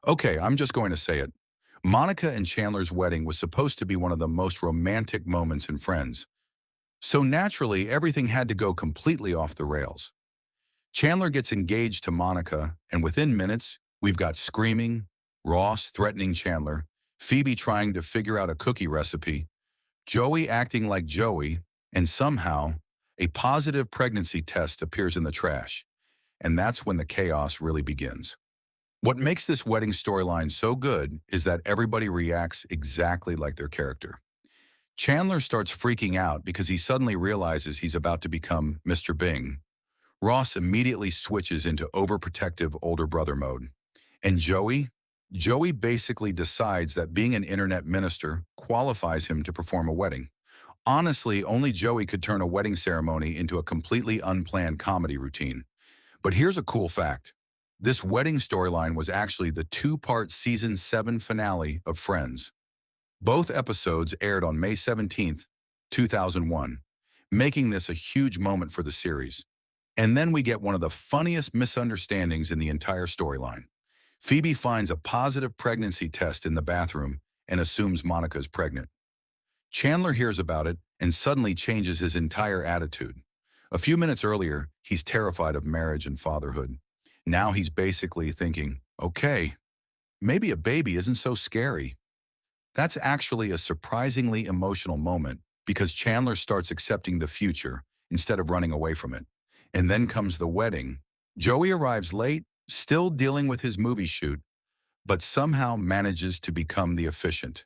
Okay, I'm just going to say it. Monica and Chandler's wedding was supposed to be one of the most romantic moments in Friends. So naturally, everything had to go completely off the rails. Chandler gets engaged to Monica, and within minutes, we've got screaming, Ross threatening Chandler, Phoebe trying to figure out a cookie recipe, Joey acting like Joey, and somehow, a positive pregnancy test appears in the trash. And that's when the chaos really begins. What makes this wedding storyline so good is that everybody reacts exactly like their character. Chandler starts freaking out because he suddenly realizes he's about to become Mr. Bing. Ross immediately switches into overprotective older brother mode. And Joey basically decides that being an internet minister qualifies him to perform a wedding. Honestly, only Joey could turn a wedding ceremony into a completely unplanned comedy routine. But here's a cool fact. This wedding storyline was actually the two-part season 7 finale of Friends. Both episodes aired on May 17th, 2001, making this a huge moment for the series. And then we get one of the funniest misunderstandings in the entire storyline. Phoebe finds a positive pregnancy test in the bathroom and assumes Monica's pregnant. Chandler hears about it and suddenly changes his entire attitude. A few minutes earlier, he's terrified of marriage and fatherhood. Now he's basically thinking, okay, maybe a baby isn't so scary. That's actually a surprisingly emotional moment because Chandler starts accepting the future instead of running away from it. And then comes the wedding. Joey arrives late, still dealing with his movie shoot, but somehow manages to become the officiant.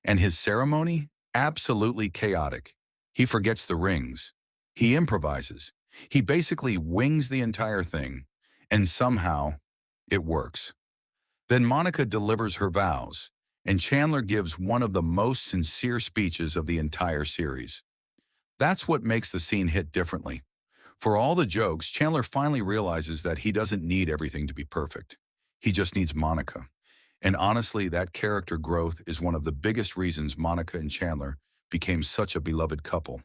And his ceremony? Absolutely chaotic. He forgets the rings. He improvises. He basically wings the entire thing. And somehow, it works. Then Monica delivers her vows, and Chandler gives one of the most sincere speeches of the entire series. That's what makes the scene hit differently. For all the jokes, Chandler finally realizes that he doesn't need everything to be perfect. He just needs Monica. And honestly, that character growth is one of the biggest reasons Monica and Chandler became such a beloved couple.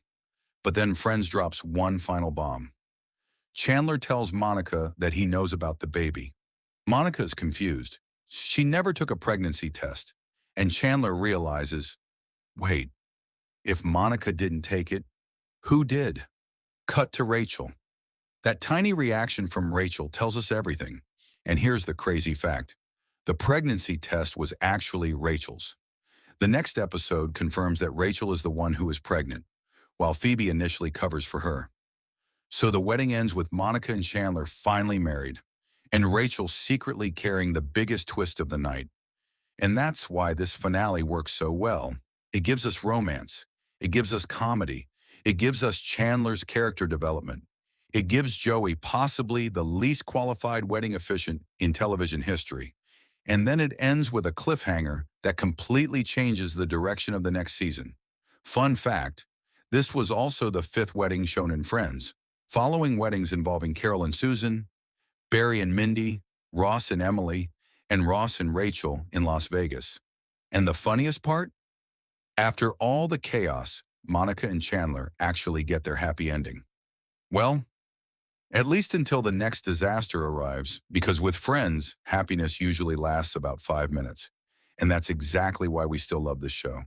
But then Friends drops one final bomb. Chandler tells Monica that he knows about the baby. Monica is confused. She never took a pregnancy test. And Chandler realizes, wait, if Monica didn't take it, who did? Cut to Rachel. That tiny reaction from Rachel tells us everything. And here's the crazy fact. The pregnancy test was actually Rachel's. The next episode confirms that Rachel is the one who is pregnant, while Phoebe initially covers for her. So the wedding ends with Monica and Chandler finally married, and Rachel secretly carrying the biggest twist of the night. And that's why this finale works so well. It gives us romance. It gives us comedy. It gives us Chandler's character development. It gives Joey possibly the least qualified wedding officiant in television history. And then it ends with a cliffhanger that completely changes the direction of the next season. Fun fact, this was also the 5th wedding shown in Friends, following weddings involving Carol and Susan, Barry and Mindy, Ross and Emily, and Ross and Rachel in Las Vegas. And the funniest part? After all the chaos, Monica and Chandler actually get their happy ending. Well, at least until the next disaster arrives, because with Friends, happiness usually lasts about 5 minutes. And that's exactly why we still love this show.